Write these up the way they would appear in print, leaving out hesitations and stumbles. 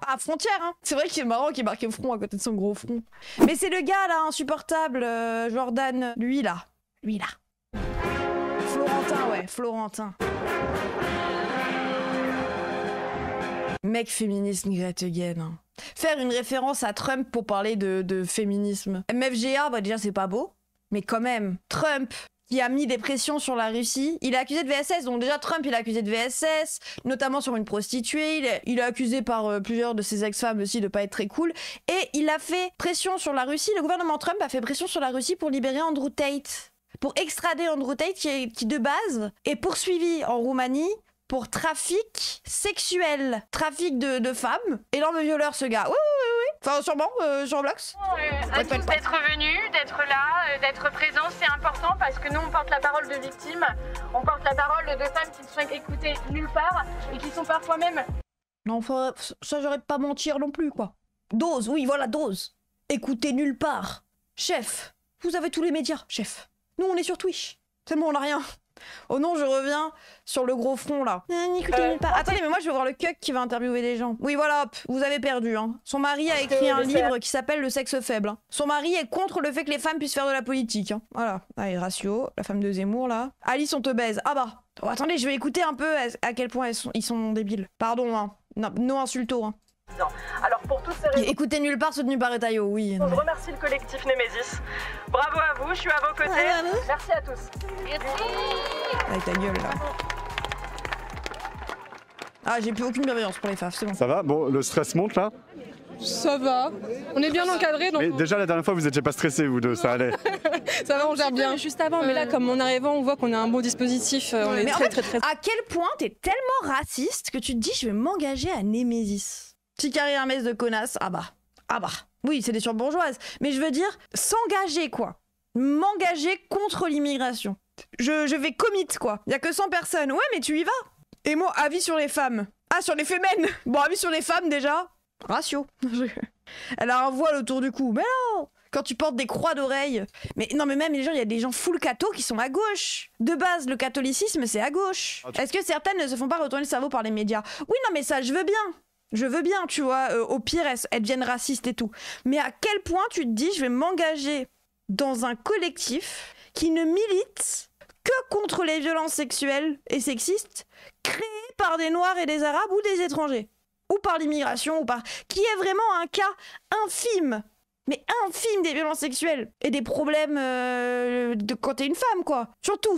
À frontière, hein. C'est vrai qu'il est marrant qu'il ait marqué front à côté de son gros front. Mais c'est le gars là, insupportable, Jordan. Lui là. Florentin, ouais, Florentin. Mec féminisme Greta Thunberg. Hein. Faire une référence à Trump pour parler de féminisme. MFGA, bah déjà c'est pas beau. Mais quand même, Trump qui a mis des pressions sur la Russie. Il est accusé de VSS, donc déjà Trump il est accusé de VSS, notamment sur une prostituée. Il est accusé par plusieurs de ses ex-femmes aussi de pas être très cool. Et il a fait pression sur la Russie, le gouvernement Trump a fait pression sur la Russie pour libérer Andrew Tate. Pour extrader Andrew Tate qui de base est poursuivi en Roumanie pour trafic sexuel, trafic de femmes. Énorme violeur ce gars. Oui. Enfin sûrement, sur Blox. À tous d'être venus, d'être là, d'être présents, c'est important parce que nous on porte la parole de victimes, on porte la parole de femmes qui ne sont écoutées nulle part et qui sont parfois même... Non, enfin, ça j'aurais pas mentir non plus quoi. Dose, oui voilà, dose. Écoutez nulle part. Chef, vous avez tous les médias, chef. Nous on est sur Twitch. C'est bon, on a rien. Oh non, je reviens sur le gros front là. Écoutez nulle part. Attendez, mais moi je vais voir le cuck qui va interviewer des gens. Oui, voilà, hop, vous avez perdu. Hein. Son mari a écrit un livre qui s'appelle Le sexe faible. Hein. Son mari est contre le fait que les femmes puissent faire de la politique. Hein. Voilà. Allez, Ratio, la femme de Zemmour là. Alice, on te baise. Ah bah. Oh, attendez, je vais écouter un peu à quel point ils sont débiles. Pardon, hein. Non, no insulto. Hein. Alors pour toutes ces raisons... Écoutez nulle part soutenu par Etayo, oui. Je remercie le collectif Némésis. Bravo à vous, je suis à vos côtés. Merci à tous. Merci. Avec ta gueule là. Ah, j'ai plus aucune bienveillance pour les faf, c'est bon. Ça va? Bon, le stress monte là? Ça va. On est bien encadrés. Donc... Mais déjà la dernière fois vous étiez pas stressés vous deux, ça allait. Ça va, on gère bien. Juste avant, mais là comme en arrivant on voit qu'on a un bon dispositif. On est très... À quel point t'es tellement raciste que tu te dis je vais m'engager à Némésis. Petit carré Hermès de connasse, ah bah. Oui, c'est des surbourgeoises. Mais je veux dire, s'engager quoi. M'engager contre l'immigration. Je vais commit quoi. Y a que 100 personnes. Ouais, mais tu y vas. Et moi, avis sur les femmes. Ah, sur les fémènes. Bon, avis sur les femmes déjà. Ratio. Elle a un voile autour du cou. Mais non. Quand tu portes des croix d'oreilles. Mais non, mais même les gens, il y a des gens full catho qui sont à gauche. De base, le catholicisme, c'est à gauche. Est-ce que certaines ne se font pas retourner le cerveau par les médias? Oui, non, mais ça, je veux bien. Je veux bien, tu vois, au pire, elles deviennent racistes et tout. Mais à quel point tu te dis, je vais m'engager dans un collectif qui ne milite que contre les violences sexuelles et sexistes créées par des Noirs et des Arabes ou des étrangers, ou par l'immigration, ou par... qui est vraiment un cas infime, mais infime des violences sexuelles et des problèmes de quand t'es une femme, quoi. Surtout,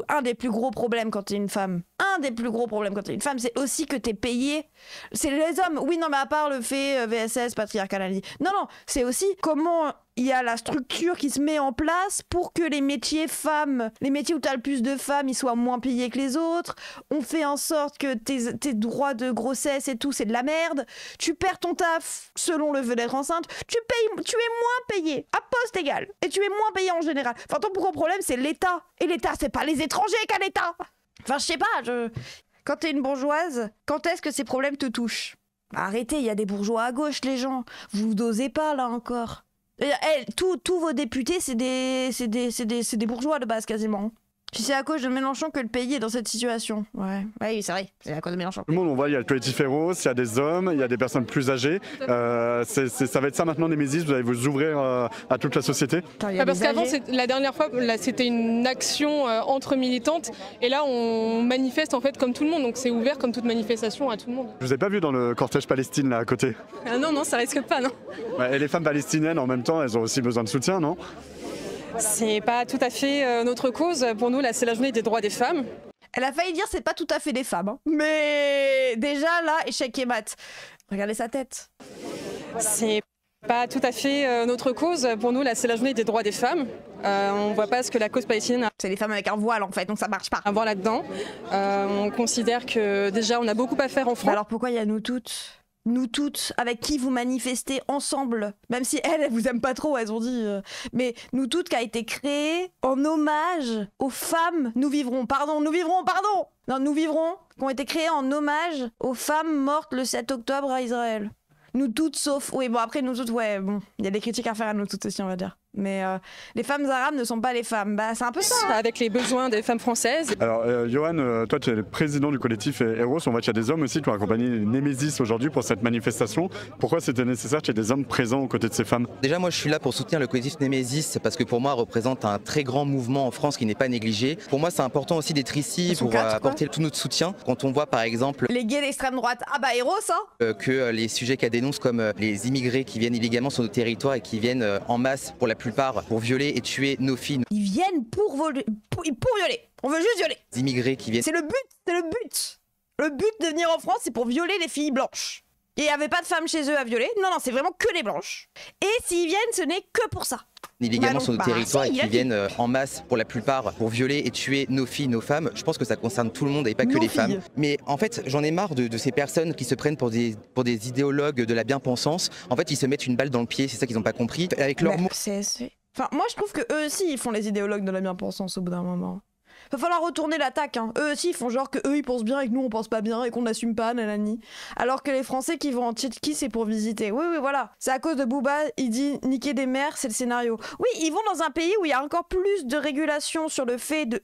un des plus gros problèmes quand t'es une femme. Un des plus gros problèmes quand t'es une femme, c'est aussi que t'es payé. C'est les hommes. Oui, non, mais à part le fait VSS, patriarcal, non, c'est aussi comment il y a la structure qui se met en place pour que les métiers femmes, les métiers où t'as le plus de femmes, ils soient moins payés que les autres. On fait en sorte que tes droits de grossesse et tout, c'est de la merde. Tu perds ton taf selon le fait d'être enceinte. Tu es moins payé à poste égal. Et tu es moins payé en général. Enfin, ton plus gros problème, c'est l'État. Et l'État, c'est pas les étrangers qu'à l'État. Enfin, je sais pas, quand t'es une bourgeoise, quand est-ce que ces problèmes te touchent? Arrêtez, il y a des bourgeois à gauche, les gens. Vous n'osez pas, là, encore. Tous vos députés, c'est des bourgeois de base, quasiment. Puis c'est à cause de Mélenchon que le pays est dans cette situation. Ouais, oui, c'est vrai, c'est à cause de Mélenchon. Tout le monde, on voit, il y a le collectif Féroce, il y a des hommes, il y a des personnes plus âgées. Ça va être ça maintenant, Némésis, vous allez vous ouvrir à toute la société. Parce qu'avant, la dernière fois, c'était une action entre militantes, et là on manifeste en fait comme tout le monde, donc c'est ouvert comme toute manifestation à tout le monde. Je vous ai pas vu dans le cortège Palestine là à côté? Ah non, ça risque pas, non. Et les femmes palestiniennes en même temps, elles ont aussi besoin de soutien, non? C'est pas tout à fait notre cause. Pour nous, là, c'est la journée des droits des femmes. Elle a failli dire c'est pas tout à fait des femmes. Hein. Mais déjà, là, échec et mat. Regardez sa tête. C'est pas tout à fait notre cause. Pour nous, là, c'est la journée des droits des femmes. On voit pas ce que la cause palestinienne a. C'est les femmes avec un voile, en fait, donc ça marche pas. À voir là-dedans. On considère que déjà, on a beaucoup à faire en France. Alors pourquoi il y a nous toutes, avec qui vous manifestez ensemble, même si elles vous aiment pas trop, elles ont dit, mais nous toutes qui a été créée en hommage aux femmes, nous vivrons, qui ont été créées en hommage aux femmes mortes le 7 octobre à Israël. Nous toutes sauf, oui bon après nous toutes, ouais bon, il y a des critiques à faire à nous toutes aussi on va dire. Mais les femmes arabes ne sont pas les femmes. Bah, c'est un peu ça. Avec les besoins des femmes françaises. Alors, Johan, toi, tu es le président du collectif Eros. On voit qu'il y a des hommes aussi qui ont accompagné Némésis aujourd'hui pour cette manifestation. Pourquoi c'était nécessaire qu'il y ait des hommes présents aux côtés de ces femmes? Déjà, moi, je suis là pour soutenir le collectif Némésis parce que pour moi, représente un très grand mouvement en France qui n'est pas négligé. Pour moi, c'est important aussi d'être ici pour apporter tout notre soutien. Quand on voit, par exemple, les gays d'extrême droite, ah bah Eros, hein que les sujets qu'elle dénonce comme les immigrés qui viennent illégalement sur nos territoires et qui viennent en masse pour la plupart pour violer et tuer nos filles. Ils viennent pour violer. On veut juste violer. Les immigrés qui viennent. C'est le but. Le but de venir en France, c'est pour violer les filles blanches. Il n'y avait pas de femmes chez eux à violer. Non, c'est vraiment que les blanches. Et s'ils viennent, ce n'est que pour ça. Illégalement sur nos territoires et qui viennent en masse pour la plupart pour violer et tuer nos filles, nos femmes. Je pense que ça concerne tout le monde et pas que les femmes. Mais en fait, j'en ai marre de ces personnes qui se prennent pour des idéologues de la bien-pensance. En fait, ils se mettent une balle dans le pied, c'est ça qu'ils n'ont pas compris. Avec leurs mots. Enfin, moi, je trouve que eux aussi, ils font les idéologues de la bien-pensance au bout d'un moment. Va falloir retourner l'attaque, hein. Eux aussi, ils font genre que eux ils pensent bien et que nous on pense pas bien et qu'on n'assume pas, nanani. Alors que les Français qui vont en Tchétchénie, c'est pour visiter. Oui, voilà. C'est à cause de Booba, il dit niquer des mères, c'est le scénario. Oui, ils vont dans un pays où il y a encore plus de régulation sur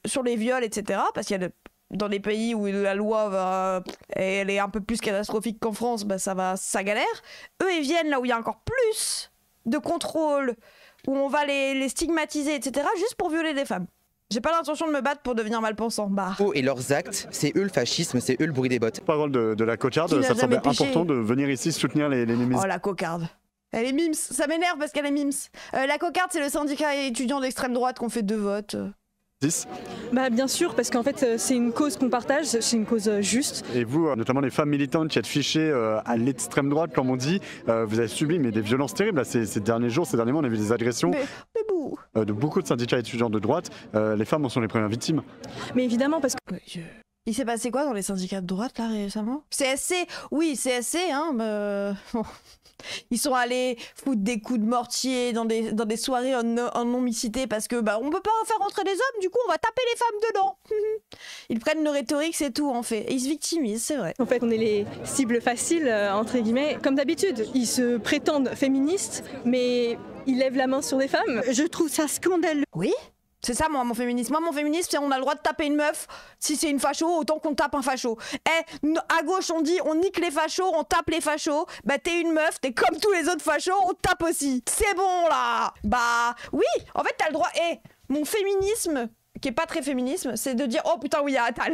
sur les viols, etc. Parce qu'il y a dans les pays où la loi elle est un peu plus catastrophique qu'en France, bah ça galère. Eux, ils viennent là où il y a encore plus de contrôle, où on va les stigmatiser, etc. juste pour violer des femmes. J'ai pas l'intention de me battre pour devenir malpensant. Bah. Et leurs actes, c'est eux le fascisme, c'est eux le bruit des bottes. Parole de la cocarde, ça semblait important de venir ici soutenir les Némésis. Oh la cocarde. Elle est mims, ça m'énerve parce qu'elle est mims. La cocarde, c'est le syndicat étudiant d'extrême droite qu'on fait 2 votes. Bah bien sûr, parce qu'en fait c'est une cause qu'on partage, c'est une cause juste. Et vous, notamment les femmes militantes qui êtes fichées à l'extrême droite, comme on dit, vous avez subi des violences terribles là, ces derniers jours, ces derniers mois, on a vu des agressions de beaucoup de syndicats étudiants de droite. Les femmes en sont les premières victimes. Mais évidemment, parce que... Il s'est passé quoi dans les syndicats de droite là récemment? CSC, oui, CSC, hein, bon. Ils sont allés foutre des coups de mortier dans des soirées en non-mixité parce que on peut pas en faire rentrer des hommes, du coup on va taper les femmes dedans. Ils prennent le rhétorique, c'est tout en fait. Et ils se victimisent, c'est vrai. En fait, on est les cibles faciles, entre guillemets. Comme d'habitude, ils se prétendent féministes, mais ils lèvent la main sur des femmes. Je trouve ça scandaleux. Oui. C'est ça, moi, mon féminisme. Moi, mon féminisme, c'est on a le droit de taper une meuf. Si c'est une facho, autant qu'on tape un facho. À gauche, on dit on nique les fachos, on tape les fachos. Bah, t'es une meuf, t'es comme tous les autres fachos, on tape aussi. C'est bon, là. Bah, oui, en fait, t'as le droit. Mon féminisme, qui est pas très féminisme, c'est de dire oh putain, oui, il y a Attal.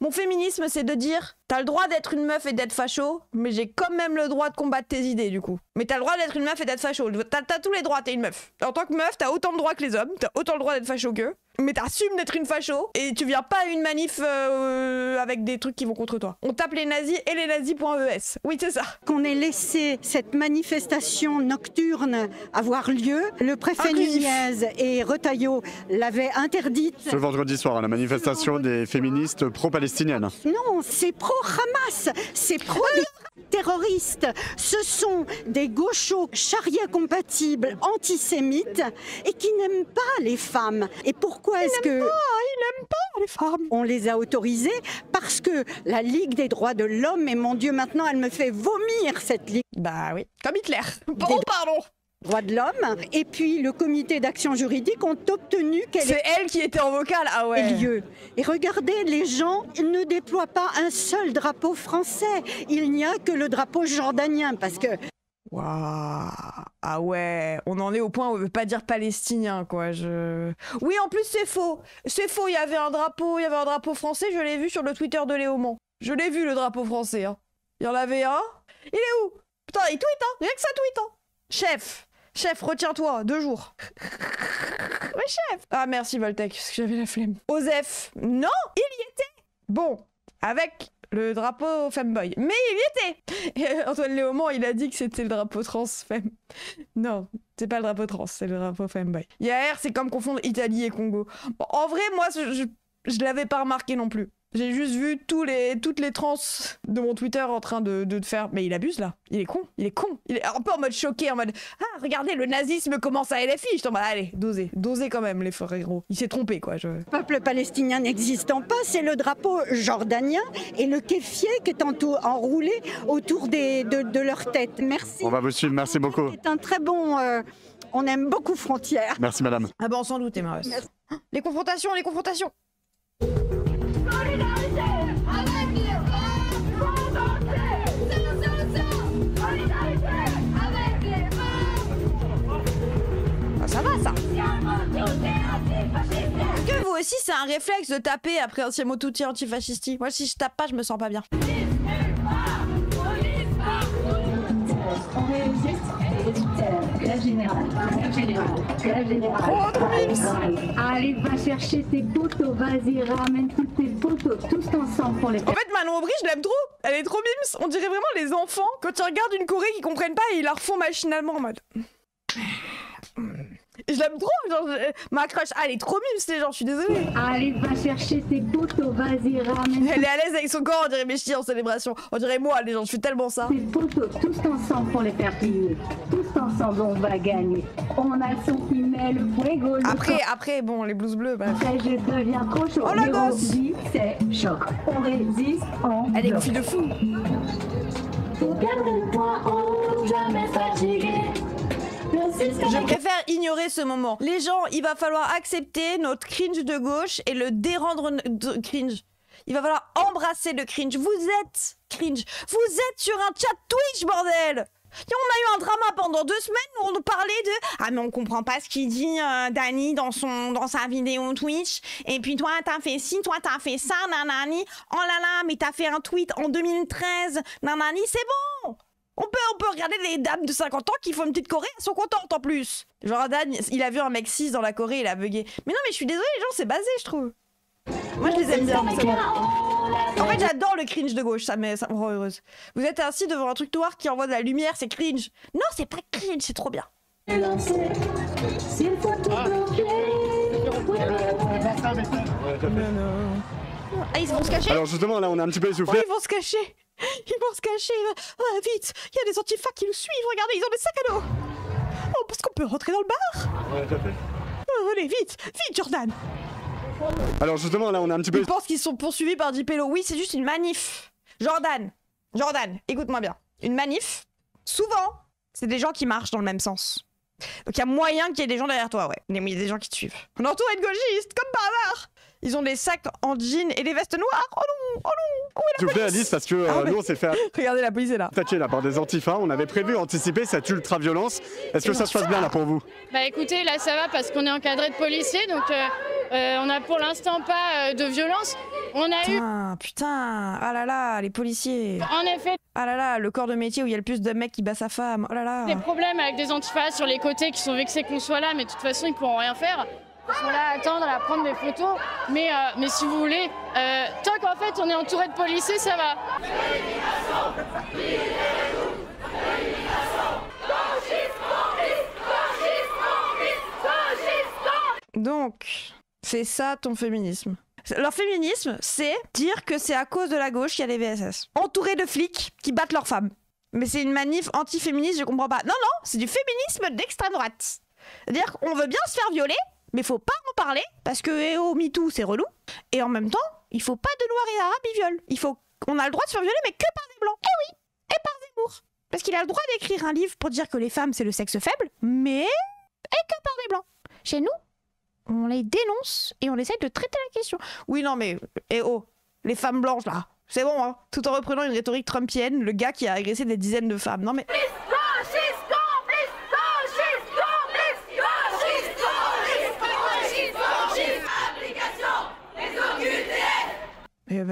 Mon féminisme, c'est de dire t'as le droit d'être une meuf et d'être facho, mais j'ai quand même le droit de combattre tes idées, du coup. Mais t'as le droit d'être une meuf et d'être facho. T'as tous les droits, t'es une meuf. En tant que meuf, t'as autant de droits que les hommes, t'as autant le droit d'être facho qu'eux, mais t'assumes d'être une facho, et tu viens pas à une manif avec des trucs qui vont contre toi. On tape les nazis et les nazis.es. Oui, c'est ça. Qu'on ait laissé cette manifestation nocturne avoir lieu, le préfet Nunez et Retailleau l'avaient interdite. Ce vendredi soir, la manifestation des féministes pro-palestiniennes. Non, c'est pro-Hamas, c'est pro-terroristes. Ce sont des gauchos charia-compatibles, antisémites, et qui n'aiment pas les femmes. Et pourquoi est-ce que... Ils n'aiment pas les femmes. On les a autorisés parce que la Ligue des droits de l'homme, et mon Dieu, maintenant, elle me fait vomir, cette Ligue. Bah oui, comme Hitler. Pardon. Droits de l'homme, et puis le comité d'action juridique ont obtenu qu'elle C'est elle qui était en vocal, ah ouais. Lieu. Et regardez, les gens ne déploient pas un seul drapeau français. Il n'y a que le drapeau jordanien, parce que... Waouh. Ah ouais, on en est au point où on veut pas dire palestinien, quoi. Oui, en plus c'est faux. C'est faux, il y avait un drapeau français, je l'ai vu sur le Twitter de Léaumont. Je l'ai vu, le drapeau français. Hein. Il y en avait un. Il est où? Putain, il tweet, hein. Rien que ça tweet, hein. Chef, retiens-toi, 2 jours. Ouais, chef. Ah, merci, Voltec, parce que j'avais la flemme. Osef, non, il y était. Bon, avec le drapeau femboy. Mais il y était. Et Antoine Léaumont, il a dit que c'était le drapeau trans femme. Non, c'est pas le drapeau trans, c'est le drapeau femboy. Hier, c'est comme confondre Italie et Congo. Bon, en vrai, moi, je l'avais pas remarqué non plus. J'ai juste vu toutes les trans de mon Twitter en train de faire... Mais il abuse, là. Il est con. Il est un peu en mode choqué, en mode... Ah, regardez, le nazisme commence à LFI. Je t'en mode, allez, dosez quand même, les frérots. Il s'est trompé, quoi. Le peuple palestinien n'existant pas, c'est le drapeau jordanien et le kéfier qui est enroulé autour de leur tête. Merci. On va vous suivre, merci beaucoup. C'est un très bon On aime beaucoup Frontières. Merci madame. Ah bah on s'en doutait, Mareuse. Les confrontations, les confrontations. Ah, ça va ça. Est-ce que vous aussi c'est un réflexe de taper après un siamo tutti antifascisti? Moi si je tape pas je me sens pas bien. Allez, va chercher tes potos, vas-y, ramène toutes tes potos, tous ensemble pour les... En fait, Manon Aubry, je l'aime trop. Elle est trop mimes. On dirait vraiment les enfants quand ils regardent une choré qu'ils comprennent pas et ils la refont machinalement en mode... Je l'aime trop, genre, ma crush, elle est trop mimes, les gens, je suis désolée. Allez, va chercher tes potos, vas-y, ramène... Elle est à l'aise avec son corps, on dirait Messi en célébration. On dirait moi, les gens, je fais tellement ça. Tes potos, tous ensemble pour les faire plier. Tous ensemble, on va gagner. On a le son qui met le fuego. Après, bon, les blouses bleues, bref. Après, je deviens trop chaud. Oh la gosse! C'est choc. On résiste, on... Elle est une fille de fou. Faut garder le point haut, jamais fatigué. Je préfère ignorer ce moment. Les gens, il va falloir accepter notre cringe de gauche et le dérendre de cringe. Il va falloir embrasser le cringe. Vous êtes cringe. Vous êtes sur un chat Twitch, bordel. Et on a eu un drama pendant 2 semaines où on nous parlait de « Ah mais on comprend pas ce qu'il dit Dany dans sa vidéo Twitch. Et puis toi t'as fait ci, toi t'as fait ça, nanani. Oh là là, mais t'as fait un tweet en 2013, nanani, c'est bon. On peut regarder les dames de 50 ans qui font une petite choré, elles sont contentes en plus. Genre Dan, il a vu un mec 6 dans la choré, il a bugué. Mais non mais je suis désolée les gens, c'est basé je trouve. Moi je les aime bien, c'est bon. En fait j'adore le cringe de gauche, ça me rend heureuse. Vous êtes assis devant un truc noir qui envoie de la lumière, c'est cringe. Non c'est pas cringe, c'est trop bien. Ah ils vont se cacher. Alors justement là on est un petit peu essoufflé. Oh, ils vont se cacher. Ils vont se cacher. Oh, vite, il y a des antifas qui nous suivent. Regardez, ils ont des sacs à dos. Oh, parce qu'on peut rentrer dans le bar. Ouais, tout à fait. Oh, allez, vite, Jordan. Alors justement là on est un petit peu... Ils pensent qu'ils sont poursuivis par Dipello. Oui, c'est juste une manif. Jordan, écoute-moi bien. Une manif, souvent, c'est des gens qui marchent dans le même sens. Donc il y a moyen qu'il y ait des gens derrière toi, ouais. Mais il y a des gens qui te suivent. On est entouré de gauchistes, comme par hasard. Ils ont des sacs en jean et des vestes noires. Oh non, oh non. Où est la police ? S'il vous plaît Alice, parce que nous on s'est fait Regardez, la police est là. attaquer là par des antifas. On avait prévu anticiper cette ultra-violence. Est-ce que ça se passe bien là pour vous ? Bah écoutez, là ça va parce qu'on est encadré de policiers, donc on n'a pour l'instant pas de violence. On a eu... Putain, ah là là, les policiers. En effet... Ah là là, le corps de métier où il y a le plus de mecs qui battent sa femme. Oh là là. Des problèmes avec des antifas sur les côtés qui sont vexés qu'on soit là, mais de toute façon ils pourront rien faire. Ils sont là à attendre, à prendre des photos. Mais si vous voulez, tant qu'en fait on est entouré de policiers, ça va. Donc, c'est ça ton féminisme. Leur féminisme, c'est dire que c'est à cause de la gauche qu'il y a les VSS. Entourés de flics qui battent leurs femmes. Mais c'est une manif anti-féministe, je comprends pas. Non, non, c'est du féminisme d'extrême droite. C'est-à-dire qu'on veut bien se faire violer, mais faut pas en parler, parce que oh, MeToo, c'est relou. Et en même temps, il faut pas de noirs et d'arabes, ils violent. On a le droit de se faire violer, mais que par des blancs. Eh oui, et par Zemmour. Parce qu'il a le droit d'écrire un livre pour dire que les femmes, c'est le sexe faible, mais... et que par des blancs. Chez nous, on les dénonce et on essaie de traiter la question. Oui, non, mais... eh oh, les femmes blanches, là, c'est bon, hein. Tout en reprenant une rhétorique trumpienne, le gars qui a agressé des dizaines de femmes. Non, mais...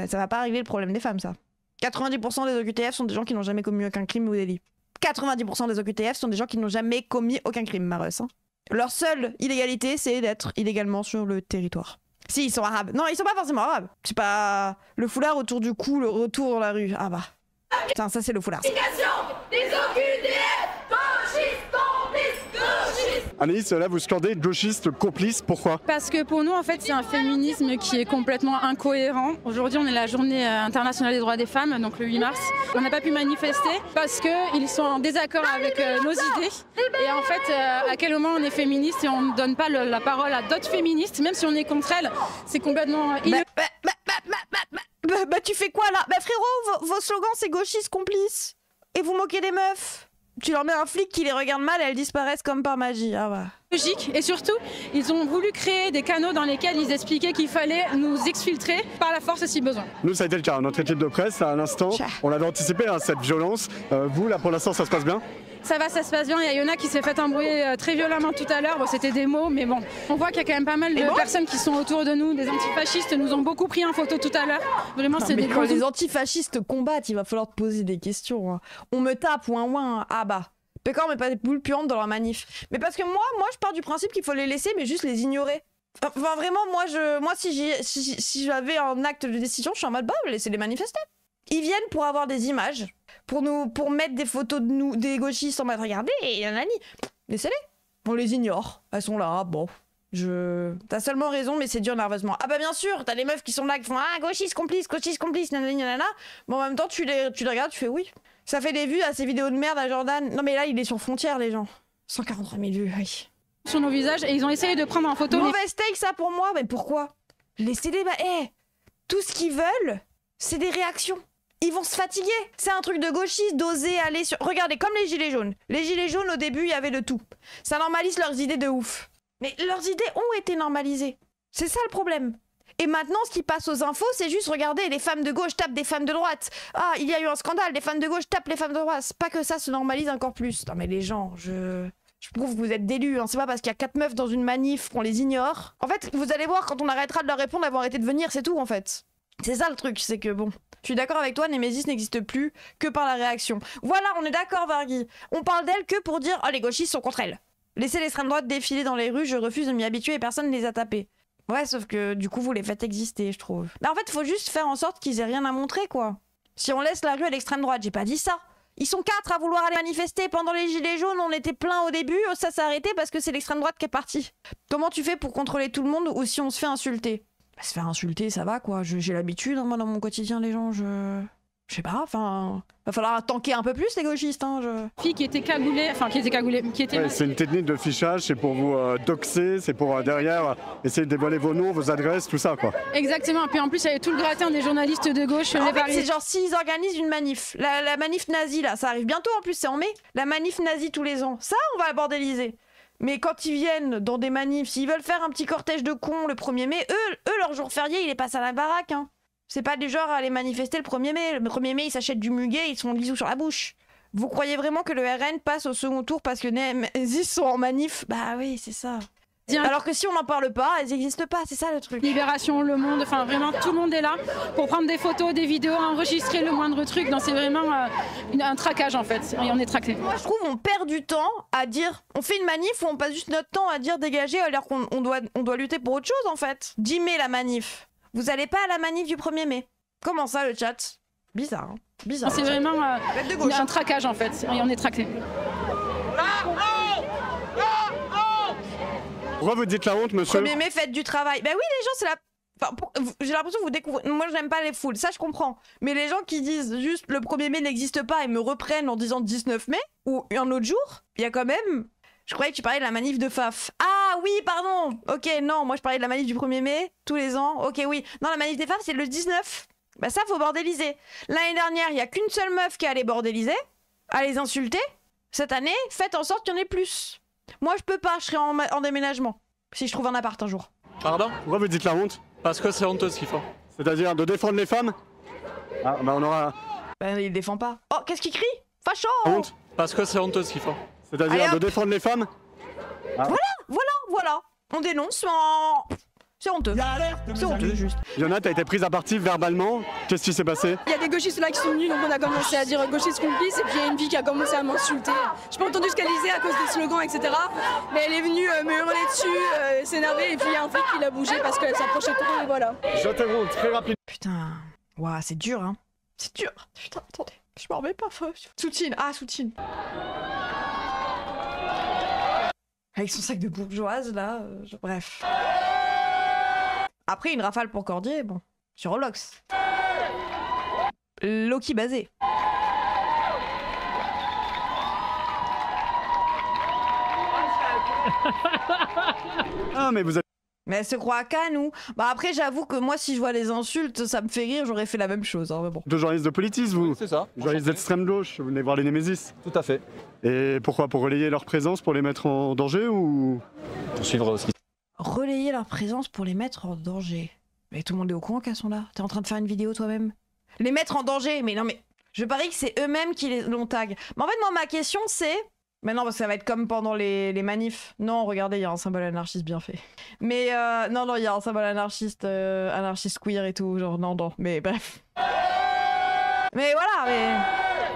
ça va pas régler le problème des femmes, ça. 90% des OQTF sont des gens qui n'ont jamais commis aucun crime ou délit. 90% des OQTF sont des gens qui n'ont jamais commis aucun crime, Mareuse. Hein. Leur seule illégalité, c'est d'être illégalement sur le territoire. Si, ils sont arabes. Non, ils sont pas forcément arabes. C'est pas le foulard autour du cou, le retour dans la rue. Ah bah. Putain, ça c'est le foulard. Anaïs, là vous scandez gauchiste complice, pourquoi ? Parce que pour nous en fait c'est un féminisme qui est complètement incohérent. Aujourd'hui on est la journée internationale des droits des femmes, donc le 8 mars. On n'a pas pu manifester parce qu'ils sont en désaccord avec nos idées. Et en fait à quel moment on est féministe et on ne donne pas la parole à d'autres féministes, même si on est contre elles, c'est complètement... Bah tu fais quoi là ? Bah frérot, vos slogans c'est gauchistes complices. Et vous moquez des meufs. Tu leur mets un flic qui les regarde mal et elles disparaissent comme par magie. Ah bah. Logique. Et surtout, ils ont voulu créer des canaux dans lesquels ils expliquaient qu'il fallait nous exfiltrer par la force si besoin. Nous, ça a été le cas. Notre équipe de presse, à l'instant, on avait anticipé cette violence. Vous, là, pour l'instant, ça se passe bien? Ça va, ça se passe bien. Il y a Yona qui s'est fait embrouiller très violemment tout à l'heure. Bon, c'était des mots, mais bon. On voit qu'il y a quand même pas mal de personnes qui sont autour de nous. Des antifascistes nous ont beaucoup pris en photo tout à l'heure. Vraiment, c'est des quand les antifascistes combattent, il va falloir te poser des questions. Hein. On me tape, ouin. Ah bah. Pécor, mais pas des poules puantes dans leur manif. Mais parce que moi, je pars du principe qu'il faut les laisser, mais juste les ignorer. Enfin, vraiment, moi si j'avais un acte de décision, je suis en mode, bah, laissez-les manifester. Ils viennent pour avoir des images, pour mettre des photos de nous, des gauchistes en mode, regardez, et nanani. Laissez-les. On les ignore. Elles sont là, bon. T'as seulement raison, mais c'est dur nerveusement. Ah bah bien sûr, t'as les meufs qui sont là, qui font, ah, gauchistes complices, nanana. Bon, en même temps, tu les regardes, tu fais oui. Ça fait des vues à ces vidéos de merde à Jordan. Non mais là, il est sur Frontières, les gens. 143 000 vues, oui. Sur nos visages, et ils ont essayé de prendre en photo... Mauvaise take, ça, pour moi. Mais pourquoi? Laissez-les... tout ce qu'ils veulent, c'est des réactions. Ils vont se fatiguer. C'est un truc de gauchiste d'oser aller sur... Regardez, comme les gilets jaunes. Les gilets jaunes, au début, il y avait de tout. Ça normalise leurs idées de ouf. Mais leurs idées ont été normalisées. C'est ça le problème. Et maintenant, ce qui passe aux infos, c'est juste, regardez, les femmes de gauche tapent des femmes de droite. Ah, il y a eu un scandale, les femmes de gauche tapent les femmes de droite. C'est pas que ça se normalise encore plus. Non mais les gens, je prouve que vous êtes délus. Hein. C'est pas parce qu'il y a 4 meufs dans une manif qu'on les ignore. En fait, vous allez voir, quand on arrêtera de leur répondre, elles vont arrêter de venir, c'est tout en fait. C'est ça le truc, c'est que bon... Je suis d'accord avec toi, Némésis n'existe plus que par la réaction. Voilà, on est d'accord, Vargui. On parle d'elle que pour dire « Oh, les gauchistes sont contre elle ». Laissez l'extrême droite défiler dans les rues, je refuse de m'y habituer et personne ne les a tapés. Ouais, sauf que du coup, vous les faites exister, je trouve. Mais en fait, faut juste faire en sorte qu'ils aient rien à montrer, quoi. Si on laisse la rue à l'extrême droite, j'ai pas dit ça. Ils sont 4 à vouloir aller manifester. Pendant les gilets jaunes, on était plein au début, ça s'est arrêté parce que c'est l'extrême droite qui est partie. Comment tu fais pour contrôler tout le monde ou si on se fait insulter? Bah, se faire insulter, ça va, quoi. J'ai l'habitude, hein, moi, dans mon quotidien, les gens, je sais pas, enfin... Va falloir tanker un peu plus, les gauchistes, hein, Fille qui était cagoulée, qui était... Ouais, c'est une technique de fichage, c'est pour vous doxer, c'est pour derrière essayer de dévoiler vos noms, vos adresses, tout ça, quoi. Exactement, puis en plus, il y avait tout le gratin des journalistes de gauche. En fait, c'est genre, s'ils organisent une manif, la manif nazie, là, ça arrive bientôt, en plus, c'est en mai, la manif nazie tous les ans, ça, on va bordéliser. Mais quand ils viennent dans des manifs, s'ils veulent faire un petit cortège de cons le 1er mai, eux, leur jour férié, il est passé à la baraque, hein. C'est pas du genre à aller manifester le 1er mai. Le 1er mai, ils s'achètent du muguet, ils sont lisous sur la bouche. Vous croyez vraiment que le RN passe au second tour parce que Némésis sont en manif? Bah oui, c'est ça. Alors que si on n'en parle pas, elles n'existent pas, c'est ça le truc. Libération, Le Monde, enfin vraiment tout le monde est là pour prendre des photos, des vidéos, enregistrer le moindre truc. C'est vraiment un traquage en fait, et on est traqué. Moi je trouve on perd du temps à dire, on fait une manif où on passe juste notre temps à dire dégager alors qu'on doit lutter pour autre chose en fait. 10 mai la manif. Vous allez pas à la manif du 1er mai. Comment ça le chat? Bizarre, hein. Bizarre. C'est vraiment un traquage en fait, et on est traqué. Pourquoi vous dites la honte, monsieur? 1er mai, fête du travail. Bah oui, les gens, c'est la... Enfin, j'ai l'impression que vous découvrez... Moi, j'aime pas les foules, ça, je comprends. Mais les gens qui disent juste le 1er mai n'existe pas et me reprennent en disant 19 mai, ou un autre jour, il y a quand même... Je croyais que tu parlais de la manif de Faf. Ah oui, pardon. Ok, non, moi, je parlais de la manif du 1er mai, tous les ans. Ok, oui. Non, la manif des Faf, c'est le 19. Bah ça, faut bordéliser. L'année dernière, il y a qu'une seule meuf qui allait bordéliser, à les insulter. Cette année, faites en sorte qu'il y en ait plus. Moi, je peux pas, je serai en déménagement. Si je trouve un appart un jour. Pardon? Pourquoi vous dites la honte? Parce que c'est honteux ce qu'ils font. C'est-à-dire de défendre les femmes? Ah, bah on aura... Bah, il défend pas. Oh, qu'est-ce qu'il crie? Facho! Honte? Parce que c'est honteux ce qu'ils font. C'est-à-dire de défendre les femmes? Ah. Voilà. On dénonce en... C'est honteux. C'est honteux, juste. Yona, t'as été prise à partie verbalement. Qu'est-ce qui s'est passé? Il y a des gauchistes là qui sont venus, donc on a commencé à dire gauchistes complices, et puis il y a une fille qui a commencé à m'insulter. J'ai pas entendu ce qu'elle disait à cause des slogans, etc. Mais elle est venue me hurler dessus, s'énerver, et puis il y a un flic qui l'a bougé parce qu'elle s'approchait trop, et voilà. J'interromps très rapidement. Putain. Ouah, c'est dur, hein. C'est dur. Putain, attendez. Je m'en remets pas. Soutine. Ah, Soutine. Avec son sac de bourgeoise, là. Bref. Après, une rafale pour Cordier, bon. Sur Olox. Loki basé. Ah, mais vous avez... Mais elle se croit à Cannes ou... Bah après, j'avoue que moi, si je vois les insultes, ça me fait rire, j'aurais fait la même chose. Hein, mais bon. Deux journalistes de Politis, vous? C'est ça. Journalistes d'extrême gauche, vous venez voir les Némésis? Tout à fait. Et pourquoi? Pour relayer leur présence, pour les mettre en danger ou... Pour suivre ce qui... Relayer leur présence pour les mettre en danger. Mais tout le monde est au courant qu'elles sont là. T'es en train de faire une vidéo toi-même? Les mettre en danger? Mais non mais... Je parie que c'est eux-mêmes qui l'ont tag. Mais en fait, moi, ma question c'est... Mais non, parce que ça va être comme pendant les manifs. Non, regardez, il y a un symbole anarchiste bien fait. Mais non, il y a un symbole anarchiste queer et tout. Genre, non, mais bref. Mais voilà, mais...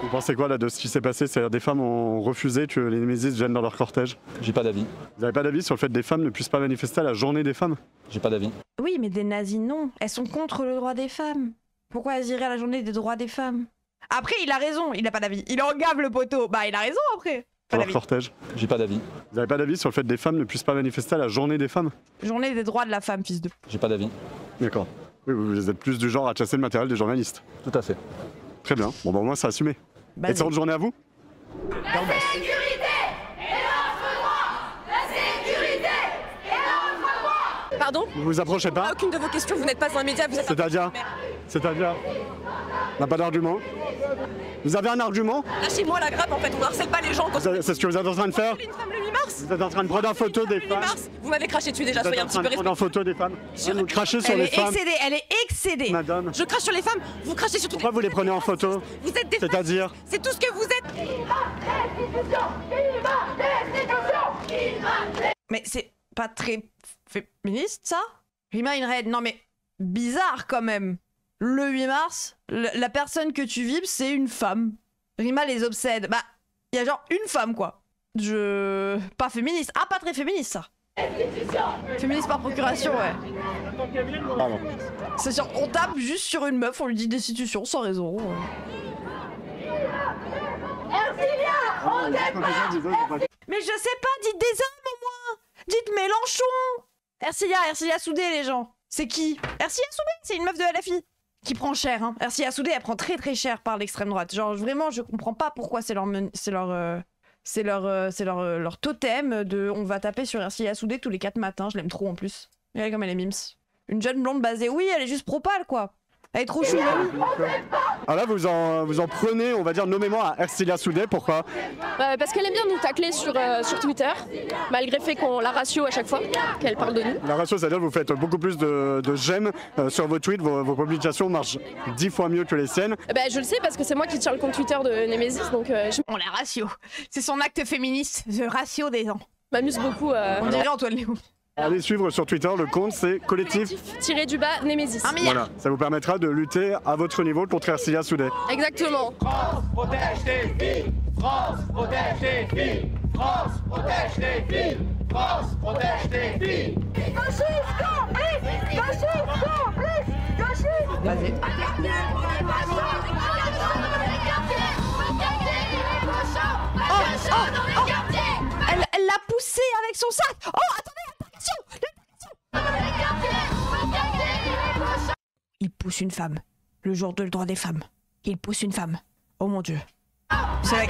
Vous pensez quoi là de ce qui s'est passé? C'est-à-dire des femmes ont refusé que les Némésis viennent dans leur cortège? J'ai pas d'avis. Vous n'avez pas d'avis sur le fait que des femmes ne puissent pas manifester à la journée des femmes? J'ai pas d'avis. Oui, mais des nazis, non. Elles sont contre le droit des femmes. Pourquoi elles iraient à la journée des droits des femmes? Après, il a raison, il n'a pas d'avis. Il en gave le poteau. Bah, il a raison après. Dans leur cortège? J'ai pas d'avis. Vous n'avez pas d'avis sur le fait que des femmes ne puissent pas manifester à la journée des femmes? Journée des droits de la femme, fils de... J'ai pas d'avis. D'accord. Oui, vous êtes plus du genre à chasser le matériel des journalistes. Tout à fait. Très bien. Bon, bah au moins c'est assumé. Excellente journée à vous. La sécurité est notre droit. La sécurité est notre droit. Pardon? Vous vous approchez pas? Aucune de vos questions, vous n'êtes pas un média, vous êtes C'est-à-dire on n'a pas d'argument? Vous avez un argument? Lâchez-moi la grappe en fait, on harcèle pas les gens. C'est ce que vous êtes en train de faire? Une femme le 8 mars. Vous êtes en train de prendre en photo des femmes? Vous m'avez craché dessus déjà, Vous soyez êtes un en petit train peu de prendre en photo des femmes? Vous crachez sur les femmes? Elle est excédée. Madame. Je crache sur les femmes, vous crachez sur toutes Pourquoi vous les prenez en photo? Vous êtes des... C'est-à-dire? C'est tout ce que vous êtes. Mais c'est pas très féministe ça? Rima Inred, non mais bizarre quand même. Le 8 mars, la personne que tu vibes, c'est une femme. Rima les obsède. Bah, il y a genre une femme quoi. Pas féministe. Ah, pas très féministe ça. Féministe par procuration, ouais. Pardon. C'est sûr, on tape juste sur une meuf, on lui dit destitution sans raison. Mais je sais pas, dites des hommes au moins. Dites Mélenchon. Ercilia Soudé les gens. C'est qui? Ercilia Soudé, c'est une meuf de LFI. Qui prend cher, hein. Ercilia Soudé, elle prend très très cher par l'extrême droite. Genre vraiment, je comprends pas pourquoi c'est leur totem de on va taper sur Ercilia Soudé tous les 4 matins. Je l'aime trop en plus. Regardez comme elle est mims. Une jeune blonde basée, oui, elle est juste propale quoi. Elle est trop chou. Alors là, vous en prenez, on va dire, nommément à Ercilia Soudé, pourquoi? Parce qu'elle aime bien nous tacler sur Twitter, malgré le fait qu'on la ratio à chaque fois, qu'elle parle de nous. La ratio, c'est-à-dire que vous faites beaucoup plus de j'aime sur vos tweets, vos publications marchent 10 fois mieux que les siennes. Je le sais parce que c'est moi qui tiens le compte Twitter de Némésis, donc On la ratio. C'est son acte féministe, the ratio des gens. M'amuse beaucoup. On dirait Antoine Léon. Allez suivre sur Twitter, le compte c'est collectif _ Némésis. Voilà, ça vous permettra de lutter à votre niveau contre Ercilia Soudé. Exactement. France protège les filles. France protège les filles. France protège les filles. France protège les filles. Gauchiste complice. Gauchiste complice. Gauchiste. Vas-y. Elle l'a poussé avec son sac. Oh, attendez, attention. Il pousse une femme. Le jour de le droit des femmes. Il pousse une femme. Oh mon Dieu.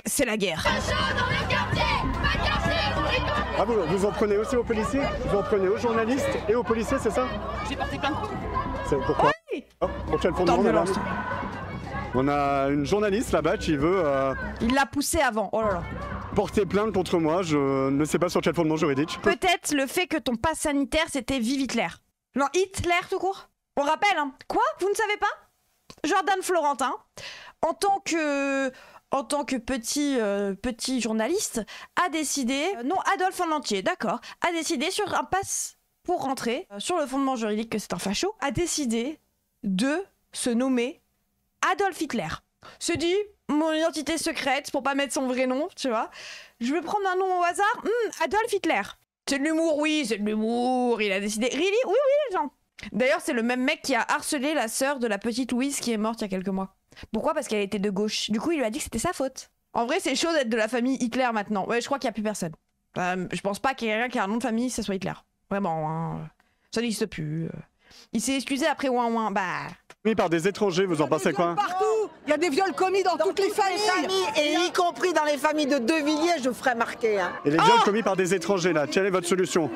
C'est la guerre. Ah vous en prenez aussi aux policiers? Vous en prenez aux journalistes et aux policiers, c'est ça? J'ai porté plainte. C'est pourquoi? Oui. Oh, pour quel fondement, madame? On a une journaliste là-bas qui veut... Il l'a poussé avant, oh là là. Porter plainte contre moi, je ne sais pas sur quel fondement juridique. Peut-être le fait que ton pass sanitaire c'était Vive Hitler. Non, Hitler tout court. On rappelle, hein. Quoi? Vous ne savez pas? Jordan Florentin, en tant que petit journaliste, a décidé... non, Adolphe en entier, d'accord. A décidé sur un pass pour rentrer, sur le fondement juridique que c'est un facho, a décidé de se nommer Adolf Hitler. Se dit... mon identité secrète pour pas mettre son vrai nom, tu vois. Je vais prendre un nom au hasard. Adolf Hitler. C'est de l'humour, oui, c'est de l'humour. Il a décidé. Really? Oui, les gens. D'ailleurs, c'est le même mec qui a harcelé la sœur de la petite Louise qui est morte il y a quelques mois. Pourquoi? Parce qu'elle était de gauche. Du coup, il lui a dit que c'était sa faute. En vrai, c'est chaud d'être de la famille Hitler maintenant. Ouais, je crois qu'il y a plus personne. Je pense pas qu'il y ait quelqu'un qui a un nom de famille, ça soit Hitler. Vraiment, hein. Ça n'existe plus. Il s'est excusé après ouin. Bah. Oui, par des étrangers, vous en pensez quoi? Partout. Il y a des viols commis dans toutes les familles. Et y compris dans les familles de De Villiers, je ferai marquer. Hein. Et les viols commis par des étrangers, là, quelle est votre solution?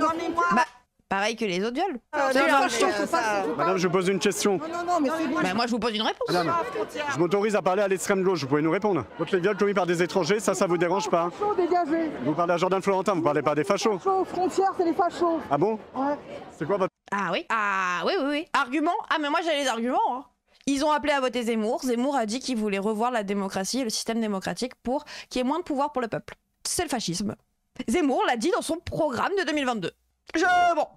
Bah, Pareil que les autres viols. Madame, je vous pose une question. Non, mais c'est bon. Bah, moi, je vous pose une réponse. Madame, je m'autorise à parler à l'extrême gauche, vous pouvez nous répondre. Donc les viols commis par des étrangers, ça vous dérange pas? Dégagez. Vous parlez à Jordan Florentin, vous parlez pas des fachos. Frontières, c'est les fachos. Ah bon? Ouais. C'est quoi votre... Ah oui. Ah oui. Argument? Ah mais moi j'ai les arguments. Hein. Ils ont appelé à voter Zemmour. Zemmour a dit qu'il voulait revoir la démocratie et le système démocratique pour qu'il y ait moins de pouvoir pour le peuple. C'est le fascisme. Zemmour l'a dit dans son programme de 2022. Bon.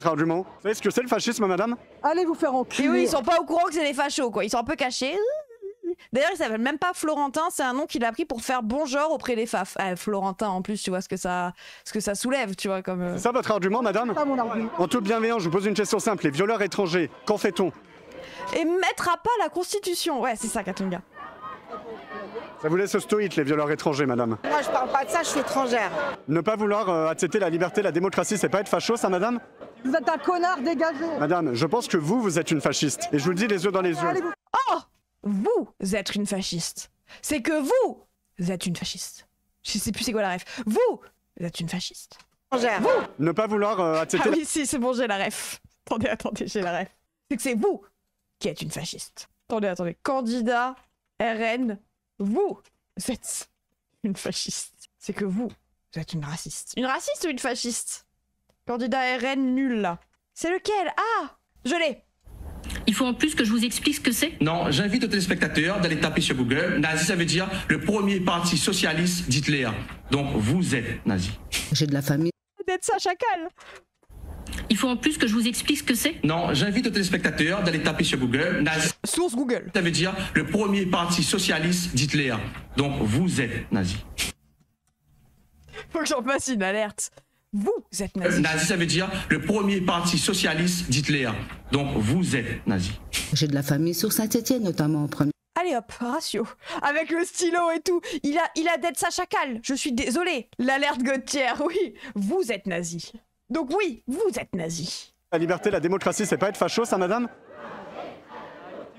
Argument. Vous savez ce que c'est le fascisme, madame? Allez vous faire enculer. Et oui, ils sont pas au courant que c'est des fachos, quoi. Ils sont un peu cachés. D'ailleurs, il s'appelle même pas Florentin, c'est un nom qu'il a pris pour faire bon genre auprès des faf. Florentin, en plus, tu vois ce que ça soulève, tu vois, comme... C'est ça votre argument, madame? Pas mon argument. En toute bienveillance, je vous pose une question simple. Les violeurs étrangers, qu'en fait-on? Et mettre à pas la Constitution. Ouais, c'est ça, Katunga. Ça vous laisse stoïque, les violeurs étrangers, madame? Moi, je parle pas de ça, je suis étrangère. Ne pas vouloir accepter la liberté, la démocratie, c'est pas être facho, ça, madame? Vous êtes un connard, dégagé. Madame, je pense que vous êtes une fasciste. Et je vous le dis les yeux dans les yeux. Oh! Vous êtes une fasciste. C'est que vous êtes une fasciste. Je sais plus c'est quoi la ref. Vous êtes une fasciste. Vous Ne pas vouloir accepter... Ah oui, si, c'est bon, j'ai la ref. Attendez, j'ai la ref. C'est que c'est vous qui êtes une fasciste. Attendez. Candidat RN, vous êtes une fasciste. C'est que vous êtes une raciste. Une raciste ou une fasciste? Candidat RN nul, là. C'est lequel? Ah! Je l'ai. Il faut en plus que je vous explique ce que c'est? Non, j'invite aux téléspectateurs d'aller taper sur Google. Nazi, ça veut dire le premier parti socialiste d'Hitler. Donc vous êtes nazi. J'ai de la famille. D'être ça, chacal. Il faut en plus que je vous explique ce que c'est? Non, j'invite aux téléspectateurs d'aller taper sur Google. Nazi. Source Google. Ça veut dire le premier parti socialiste d'Hitler. Donc vous êtes nazi. Faut que j'en fasse une alerte. Vous êtes nazi. Nazi, ça veut dire le premier parti socialiste d'Hitler. Donc vous êtes nazi. J'ai de la famille sur Saint-Étienne, notamment en premier. Allez hop, ratio. Avec le stylo et tout. Il a d'être sa chacal. Je suis désolée. L'alerte Gauthier, oui. Vous êtes nazi. Donc oui, vous êtes nazi. La liberté, la démocratie, c'est pas être facho, ça, madame?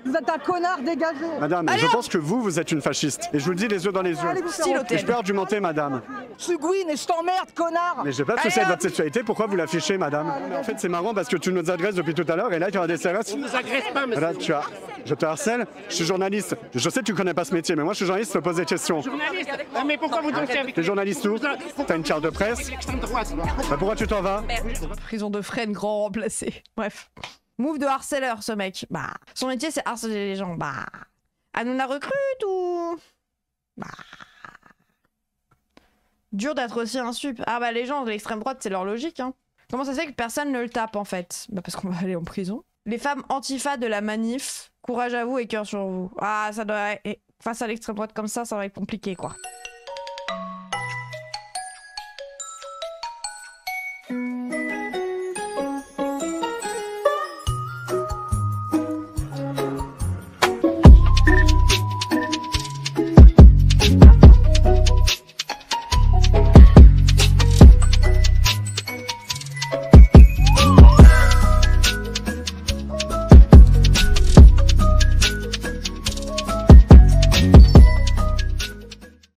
Vous êtes un connard, dégagé. Madame, je pense que vous êtes une fasciste. Et je vous le dis les yeux dans les yeux. Et je peux argumenter, madame. Je suis Gwyn et je t'emmerde, connard. Mais j'ai pas de souci avec votre sexualité, pourquoi vous l'affichez, madame? Mais en fait, c'est marrant parce que tu nous agresses depuis tout à l'heure et là, tu as des CRS. Tu nous agresses pas, monsieur. Voilà, je te harcèle, je suis journaliste. Je sais que tu connais pas ce métier, mais moi, je suis journaliste, je te pose des questions. Journaliste. Mais pourquoi vous dansez avec... T'es journaliste où? T'as une carte de presse? Bah pourquoi tu t'en vas? Prison de Fresnes, grand remplacé. Bref. Move de harceleur, ce mec. Bah, son métier, c'est harceler les gens. Bah, Hanouna recrute ou... Bah... Dur d'être aussi un sup. Ah bah, les gens de l'extrême droite, c'est leur logique, hein. Comment ça se fait que personne ne le tape, en fait? Bah, parce qu'on va aller en prison. Les femmes antifa de la manif, courage à vous et cœur sur vous. Ah, ça doit... Et face à l'extrême droite comme ça va être compliqué, quoi.